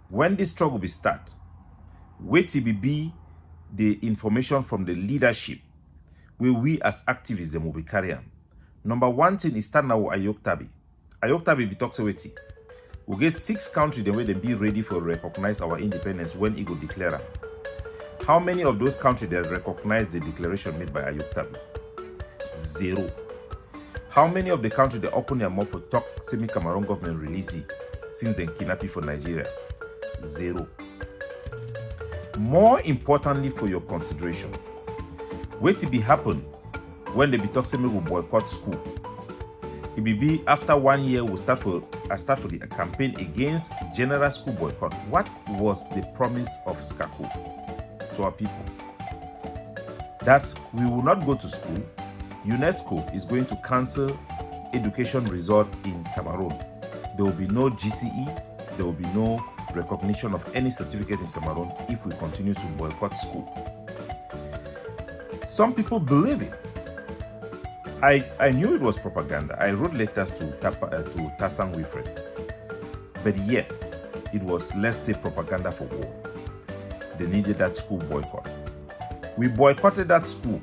When this struggle be start, wait till be the information from the leadership where we as activists them will be carrying. Number one thing is start now with Ayoktabi. Ayoktabi be talks with it. We get 6 countries the way they be ready for recognize our independence when it will declare am. How many of those countries that recognize the declaration made by Ayoktabi? 0. How many of the countries that open their mouth for talk semi-Cameroon government release it since they kidnap it for Nigeria? 0. More importantly for your consideration, wait to be happen when they be talk semi will boycott school. It will be after 1 year we'll start for the campaign against general school boycott. What was the promise of Capo to our people? That we will not go to school. UNESCO is going to cancel education result in Cameroon. There will be no GCE, there will be no recognition of any certificate in Cameroon if we continue to boycott school. Some people believe it. I knew it was propaganda. I wrote letters to Tasang Wilfred, but yet it was, let's say, propaganda for war. They needed that school boycott. We boycotted that school.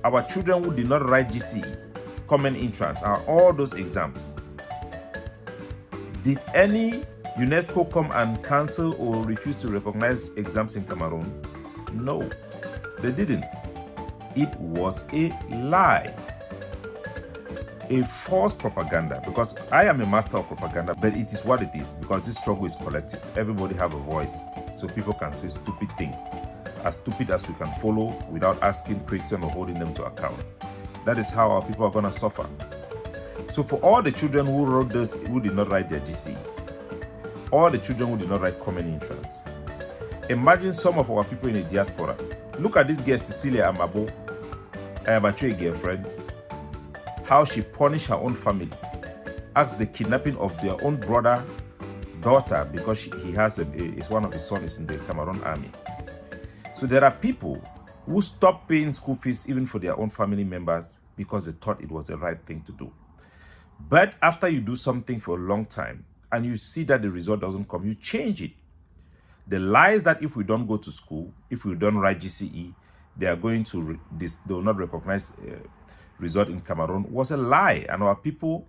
Our children who did not write GCE, common entrance, and all those exams. Did any UNESCO come and cancel or refuse to recognize exams in Cameroon? No, they didn't. It was a lie. A false propaganda, because I am a master of propaganda, but it is what it is, because this struggle is collective. Everybody have a voice, so people can say stupid things, as stupid as we can follow without asking questions or holding them to account. That is how our people are going to suffer. So for all the children who wrote this, who did not write their GC, all the children who did not write common entrance, imagine some of our people in the diaspora. Look at this girl, Cecilia Amabo. I am actually a girlfriend. How she punished her own family, asked the kidnapping of their own brother, daughter, because he has is one of his sons in the Cameroon army. So there are people who stop paying school fees even for their own family members because they thought it was the right thing to do. But after you do something for a long time and you see that the result doesn't come, you change it. The lies that if we don't go to school, if we don't write GCE, they are going to they will not recognize result in Cameroon was a lie. And our people,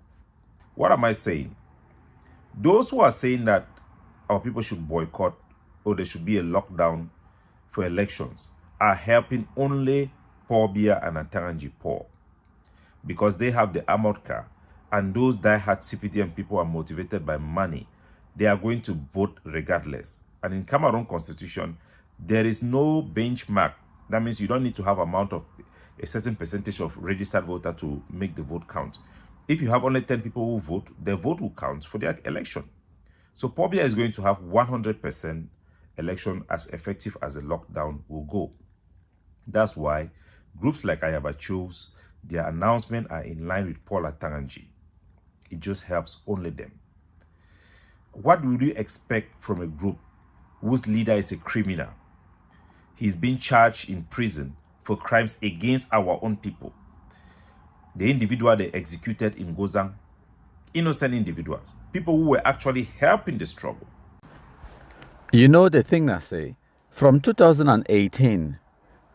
what am I saying? Those who are saying that our people should boycott or there should be a lockdown for elections are helping only Paul Biya and Antaranji Paul, because they have the armored car, and those die-hard CPTM people are motivated by money. They are going to vote regardless. And in Cameroon constitution, there is no benchmark. That means you don't need to have a certain percentage of registered voter to make the vote count. If you have only 10 people who vote, their vote will count for their election. So Paul Biya is going to have 100% election as effective as the lockdown will go. That's why groups like Ayaba Chose, their announcements are in line with Paul Atanganji. It just helps only them. What would you expect from a group whose leader is a criminal? He's been charged in prison for crimes against our own people. The individual they executed in Gozang, innocent individuals, people who were actually helping the struggle. You know the thing I say, from 2018,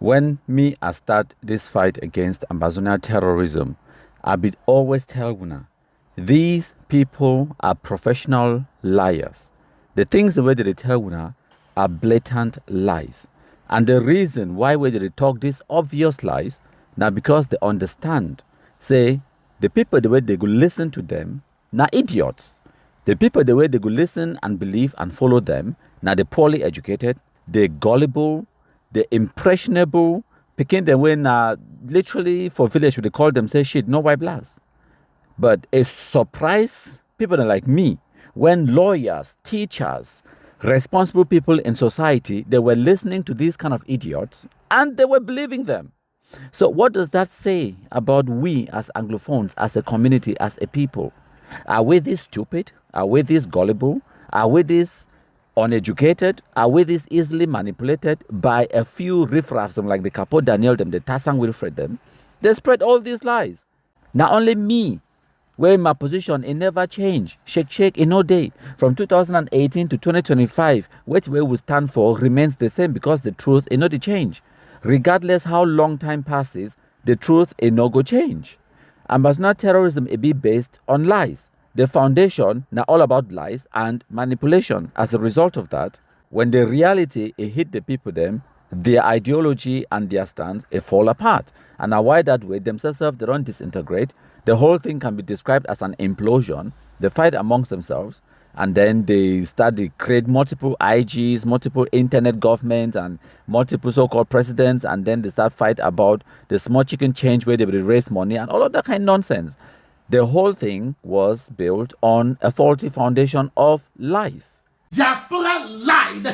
when I start this fight against Ambazonia terrorism, I be always tell Una, these people are professional liars. The things the way that they tell Una are blatant lies. And the reason why they talk these obvious lies, now because they understand, say, the people the way they go listen to them, now idiots. The people the way they go listen and believe and follow them, now they're poorly educated, they're gullible, they're impressionable, picking them when literally for village they call them, say shit, no white blast. But a surprise, people like me, when lawyers, teachers, responsible people in society, they were listening to these kind of idiots and they were believing them. So what does that say about we as Anglophones, as a community, as a people? Are we this stupid? Are we this gullible? Are we this uneducated? Are we this easily manipulated by a few riffraffs like the Capo Daniel them, the Tasang Wilfred them? They spread all these lies. Not only me, where my position, it never changed. Shake, in no day. From 2018 to 2025, which way we stand for remains the same because the truth, it not change. Regardless how long time passes, the truth, it no go change. Ambassador terrorism, it be based on lies. The foundation, now all about lies and manipulation. As a result of that, when the reality, it hit the people them, their ideology and their stance, it fall apart. And now why that way, themselves, they don't disintegrate. The whole thing can be described as an implosion. They fight amongst themselves, and then they start to create multiple IGs, multiple internet governments, and multiple so-called presidents, and then they start fight about the small chicken change where they will raise money and all of that kind of nonsense. The whole thing was built on a faulty foundation of lies. Diaspora lied,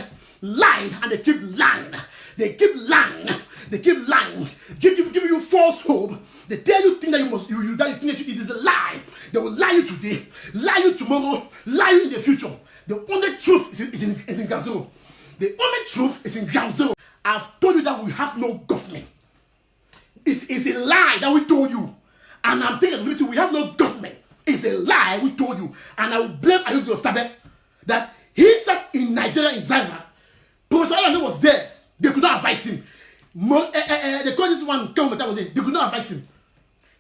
and they keep lying. They keep lying. Give you false hope. They tell you things that you think that it is a lie. They will lie you today, lie you tomorrow, lie you in the future. The only truth is in ground zero. The only truth is in ground zero. I've told you that we have no government. It's a lie that we told you. And I'm thinking we have no government. It's a lie we told you. And I will blame Ayodeji Ostabe that he sat in Nigeria in Zaire. Professor Ayane was there. They could not advise him. They call this one that was there. They could not advise him.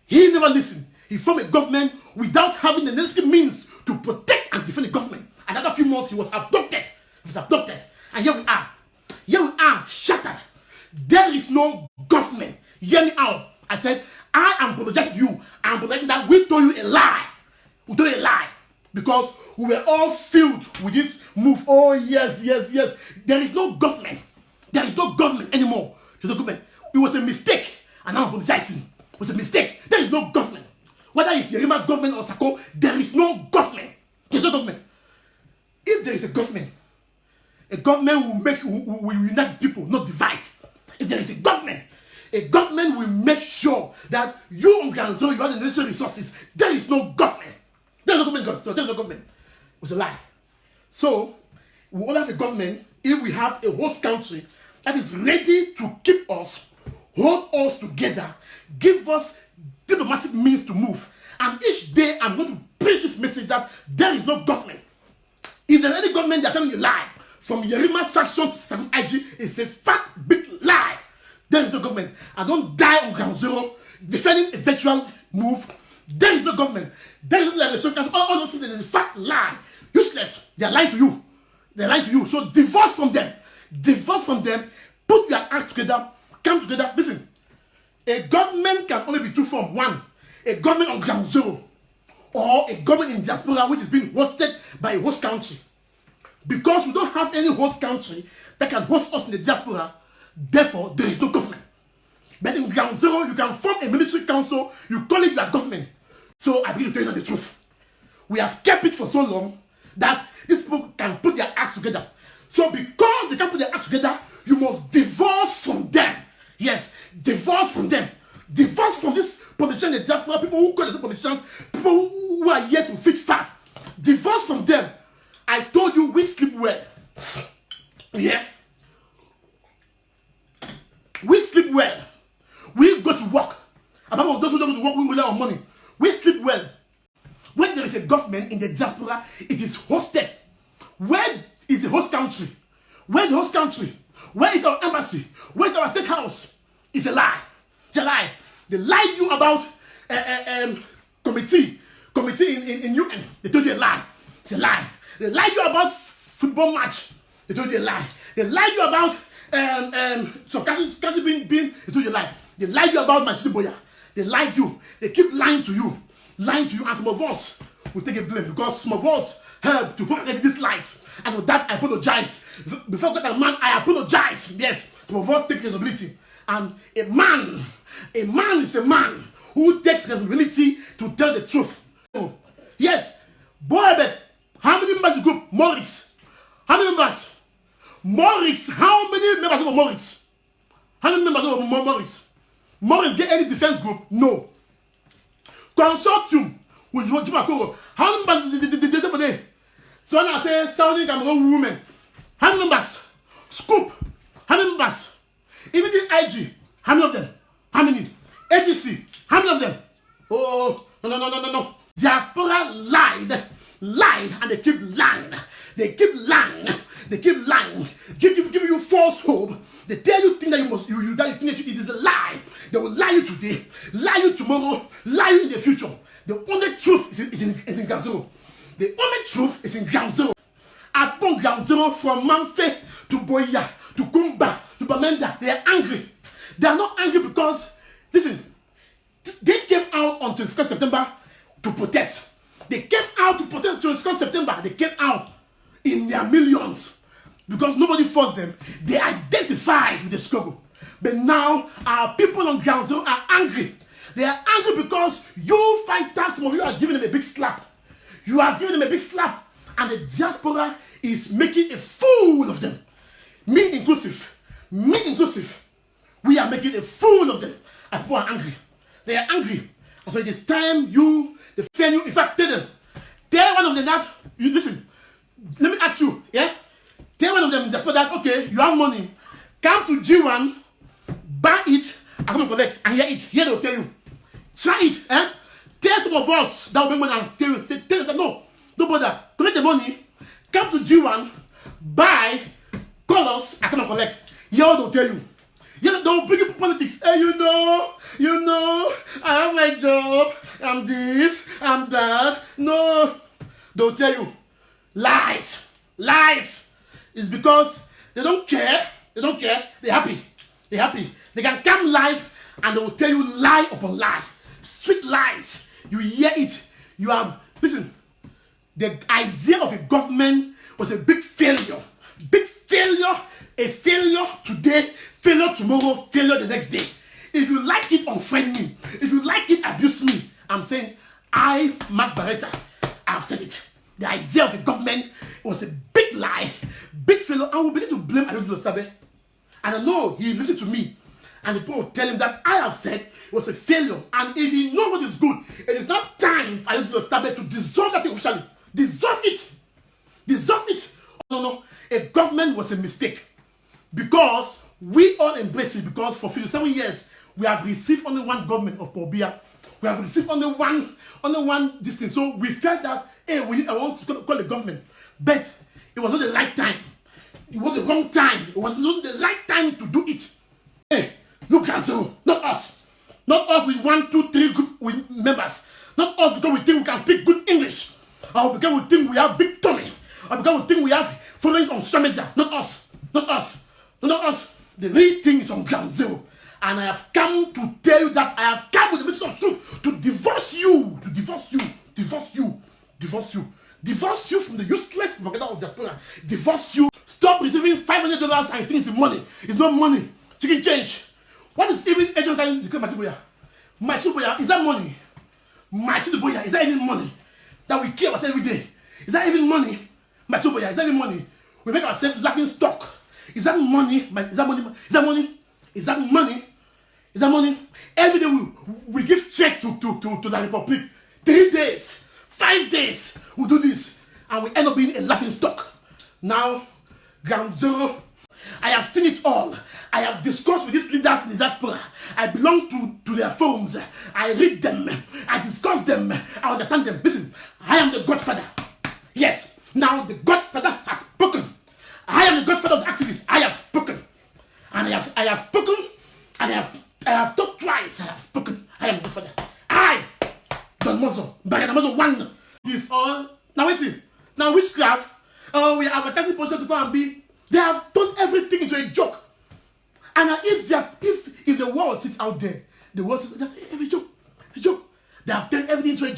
He never listened. He formed a government without having the necessary means to protect and defend the government. And after a few months, he was abducted. And here we are. Shattered. There is no government. Hear me out. I said, I am apologizing to you. I'm apologizing that we told you a lie. We told you a lie. Because we were all filled with this move. Oh, yes. There is no government. There is no government anymore. There's no government. It was a mistake. And I'm apologizing. It was a mistake. There is no government. Whether it's Yerima government or Sako, there is no government. There's no government. If there is a government will unite people, not divide. If there is a government will make sure that you on ground zero, you have the necessary resources. There is no government. There's no government. There's no government. It was a lie. So we all have a government if we have a host country that is ready to keep us, hold us together, give us diplomatic means to move. And each day I'm going to preach this message that there is no government. If there's any government that telling you a lie, from Yerima's faction to Samuel IG, it's a fat big lie. There is no government. I don't die on ground zero defending a virtual move. There is no government. There is no election. All those things is a fat lie. Useless. They are lying to you. They're lying to you. So divorce from them. Put your acts together. Come together. Listen. A government can only be two forms. One, a government on ground zero, or a government in diaspora which is being hosted by a host country. Because we don't have any host country that can host us in the diaspora, therefore there is no government. But in ground zero, you can form a military council, you call it your government. So I begin to tell you the truth. We have kept it for so long that these people can put their acts together. So because they can put their acts together, you must divorce from them. Yes, divorce from them. Divorce from this politician in the diaspora, people who call themselves politicians, people who are here to fit fat. Divorce from them. I told you we sleep well. Yeah. We sleep well. We go to work. Apart from those who don't go to work, we rely on money. We sleep well. When there is a government in the diaspora, it is hosted. Where is the host country? Where's the host country? Where is our embassy? Where's our state house? It's a lie. It's a lie. They lied you about committee in UN. They told you a lie. It's a lie. They lied you about football match. They told you a lie. They lied you about some countries being. They told you a lie. They lied you about my Boya. They lied you. They keep lying to you. And some of us will take a blame because some of us helped to propagate these lies. And for that, I apologize. Before God and man, I apologize. Yes, some of us take responsibility. And a man is a man who takes responsibility to tell the truth. Yes, boy, how many members of the group? Morix. How many members? Morix. How many members of Morix? How many members of Morix? Morix get any defense group? No. Consortium with Jumakoro. How many members did they for there? So when I say Saudi Cameroon women, how many members? Scoop. How many members? Even the IG, how many of them? How many? AGC, how many of them? Oh, no. Diaspora lied, and they keep lying. They keep lying. They keep lying. Give you false hope. They tell you things that you think that it is a lie. They will lie you today, lie you tomorrow, lie you in the future. The only truth is in ground zero. The only truth is in ground zero. Upon ground zero, from Manfe to Boya to Kumba to Bamenda, they are angry. They are not angry because, listen, they came out on 22nd September to protest. They came out to protest on 22nd September. They came out in their millions because nobody forced them. They identified with the struggle. But now our people on ground zero are angry. They are angry because you fighters, you are giving them a big slap. You are giving them a big slap. And the diaspora is making a fool of them. Me inclusive. We are making a fool of them. And people are angry. They are angry. And so it is time they send you, in fact, tell them. Tell one of them that, listen, let me ask you, yeah? Tell one of them just that, okay, you have money. Come to G1, buy it, and come and collect, and hear it. Here they'll tell you. Try it, eh? Tell some of us that will make money and tell them that, no, don't bother. Collect the money, come to G1, buy, call us, and come and collect. Here they'll tell you. Yeah, don't bring up politics. Hey, you know, I have my job. I'm this, I'm that. No, they'll tell you. Lies. It's because they don't care. They're happy. They can come live and they will tell you lie upon lie. Sweet lies. You hear it. Listen, the idea of a government was a big failure. A failure today, failure tomorrow, failure the next day. If you like it, unfriend me. If you like it, abuse me. I'm saying, Mark Bareta, I've said it. The idea of a government was a big lie, big failure, and we begin to blame Ayodele Sabe. And I know he listened to me, and the people will tell him that I have said it was a failure. And if he knows what is good, it is not time for Ayodele Sabe to dissolve that thing officially. Dissolve it. No. A government was a mistake. Because we all embrace it, because for 57 years we have received only one government of Pobia. We have received only one this thing. So we felt that I want to call the government. But it was not the right time. It was the wrong time. It was not the right time to do it. Hey, look at Zero, not us. Not us with 1, 2, 3 group with members. Not us because we think we can speak good English. Or because we think we have big tummy. Or because we think we have followers on social media. Not us. The real thing is on ground zero. And I have come to tell you that I have come with the message of truth to divorce you from the useless propaganda of diaspora. Divorce you. Stop receiving $500 and think it's money. It's not money. Chicken change. What is even agent time declare Machiboya? Is that money? Machiboya, is that even money? That we care ourselves every day. Is that even money? Machiboya, is that even money? We make ourselves laughing stock. Is that money? Every day we give check to the Republic. 3 days, 5 days, we do this. And we end up being a laughing stock. Now, ground zero, I have seen it all. I have discussed with these leaders in the diaspora. I belong to their forums. I read them. I discuss them. I understand them. Listen, I am the Godfather. Yes, now the Godfather has spoken. I am the Godfather of the activists. I have spoken. And I have spoken. And I have talked twice. I have spoken. I am the Godfather. Don Mozo, Bareta Mozo 1. This all. Now wait, see. Now witchcraft. Oh, we are advertising position to go and be. They have turned everything into a joke. And if the world sits out there, the world sits that's every joke. A joke. They have turned everything into a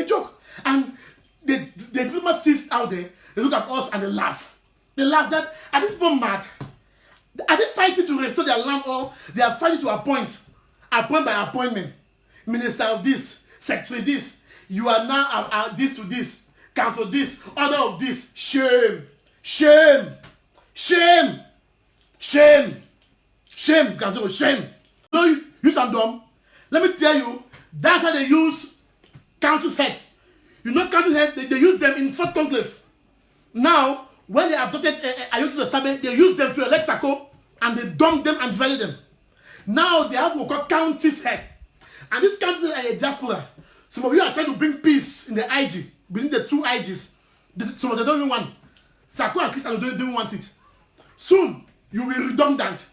joke. And the people sits out there, they look at us and they laugh. They laugh that are these people mad? Are they fighting to restore their land, or they are fighting to appoint by appointment? Minister of this, secretary this. You are now this to this, council this, order of this. Shame, council, shame. No, you some dumb. Let me tell you, that's how they use council's heads. You know council's heads, they use them in Fort Conclave. Now, when they adopted Ayodele Sabe, they used them to elect Capo, and they dumped them and divided them. Now they have what we call county's head. And this county is a diaspora. Some of you are trying to bring peace in the IG, between the two IGs. Some of them don't even want. Sako and Christian don't want it. Soon, you will be redundant.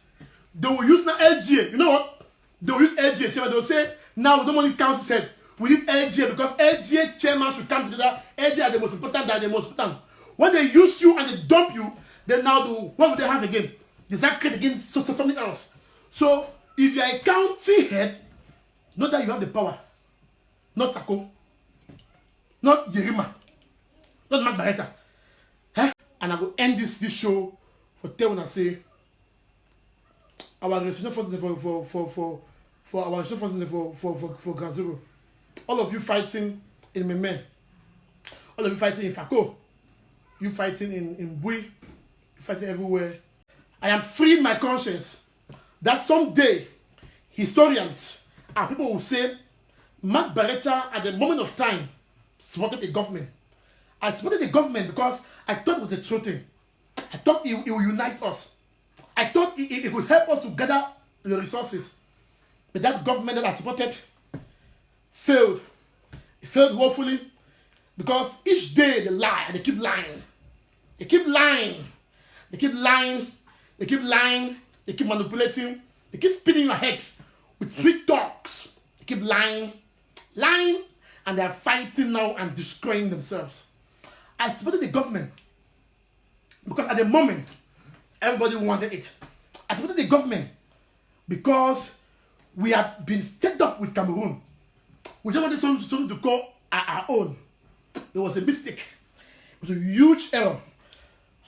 They will use now LGA. You know what? They will use LGA chairman. They will say, now we don't want to count his head. We need LGA because LGA chairman should come together. LGA are the most important, they are the most important. When they use you and they dump you, then now what will they have again? They start create again something else. So, if you are a county head, know that you have the power. Not Sako. Not Yerima. Not Mark Bareta. Huh? And I will end this show for telling and say our renunciation for our renunciation for Ground Zero. All of you fighting in Memen. All of you fighting in Fako. You fighting in Bui. You fighting everywhere. I am freeing my conscience that someday historians and people will say Mark Bareta at the moment of time supported the government. I supported the government because I thought it was a true thing. I thought it will unite us. I thought it could help us to gather the resources. But that government that I supported failed. It failed woefully because each day they lie and they keep lying. They keep lying. They keep lying. They keep lying. They keep manipulating. They keep spinning your head with sweet talks. They keep lying. Lying, and they are fighting now and destroying themselves. I supported the government because at the moment, everybody wanted it. I supported the government because we have been fed up with Cameroon. We just wanted something to call our own. It was a mistake. It was a huge error.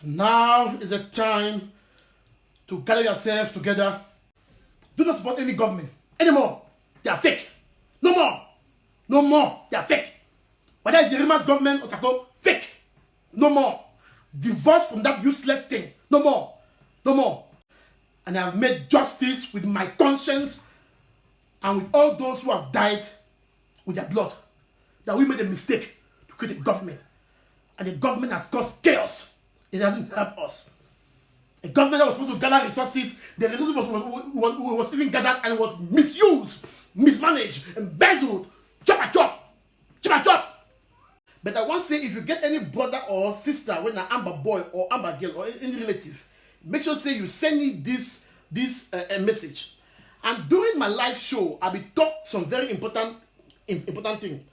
And now is the time to gather yourselves together. Do not support any government anymore. They are fake. No more. No more. They are fake. Whether it's Yerima's government or Sako, fake. No more. Divorce from that useless thing. No more. No more. And I have made justice with my conscience and with all those who have died with their blood. That we made a mistake to create a government. And the government has caused chaos. It doesn't help us. A government that was supposed to gather resources, the resources was even gathered and was misused, mismanaged, embezzled. Chop. But I want to say, if you get any brother or sister, when an Amba boy or Amba girl or any relative, make sure say you send me this message. And during my live show, I'll be talking some very important thing.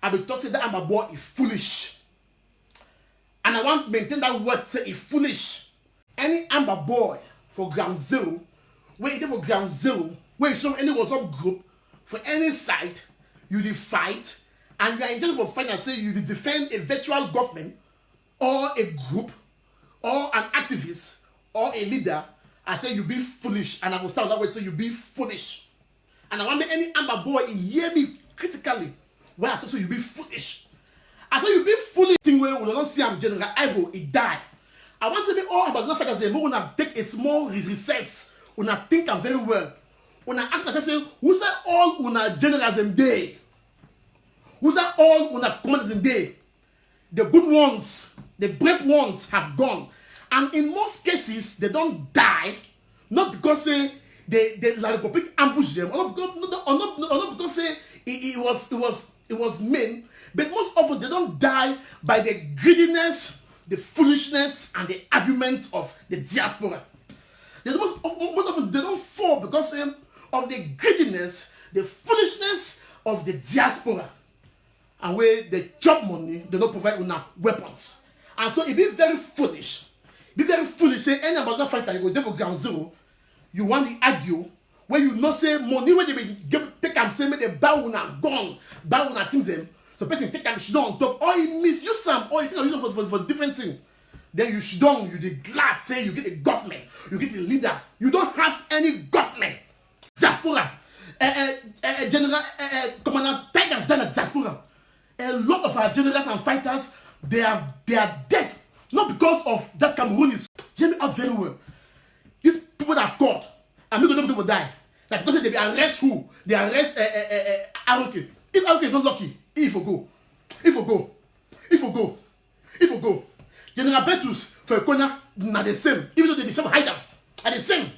I'll be talking that Amba boy is foolish. And I want to maintain that word, say is foolish. Any Amba boy for Ground Zero, where it is for Ground Zero, where you show any WhatsApp group for any site, you dey fight, and you are intended for fight and say you dey defend a virtual government or a group or an activist or a leader. I say you be foolish, and I will start that way. So you be foolish, and I want any Amba boy hear me critically when I talk so you be foolish. I say you be foolish. Thing where we don't see am General Ibo, he die. I want to say all ambassador fighters say we wanna take a small recess. We wanna think am very well. We wanna ask ourselves say who say all una generals in day. Who say all una commanders in day? The good ones, the brave ones have gone. And in most cases, they don't die, not because say they like public ambush them, or not because say it was mean, but most often they don't die by the greediness, the foolishness, and the arguments of the diaspora. Most often they don't fall because of the greediness, the foolishness of the diaspora. And where they chop money, they don't provide enough weapons. And so it be very foolish. Be very foolish. Say any ambassador fighter, you go there for Ground Zero. You want to argue where you not say money where they take and say make the buy una gun, buy una things them. So person take and should on top, or he misuse some, or you think use for different thing. Then you should you the glad say you get a government, you get a leader. You don't have any government. Diaspora, General Commander Tigers done at diaspora. A lot of our generals and fighters, they are dead. Not because of that Cameroonians. Hear me out very well. These people that have caught, and make them people die. Like because they arrest who? They arrest Aroke. If Aroke is not lucky, if we go. General Betus for a corner, not the same. Even though they become hide them, are the same.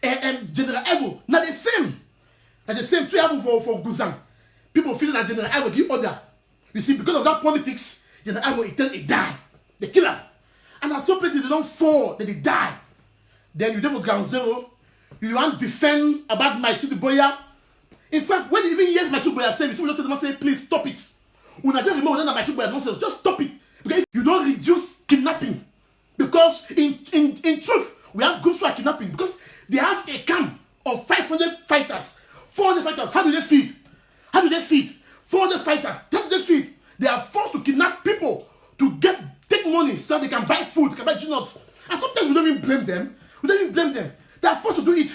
General Evo, not the same. Not the same. Two happen for Guzan. People feel that General I will give order. You see, because of that politics, General I will eternally die. They kill her. And at some places they don't fall, then they die. Then you go ground zero. You want to defend about my Boya. In fact, when you even hear my Boya say, you see, we don't say, please stop it. When I don't remember that my Boya nonsense, just stop it. Because if you don't reduce kidnapping, because in truth, we have groups who are kidnapping because they have a camp of 500 fighters, 400 fighters. How do they feed? 400 fighters. How do they feed? They are forced to kidnap people to take money so that they can buy food, they can buy nuts. And sometimes we don't even blame them. They are forced to do it.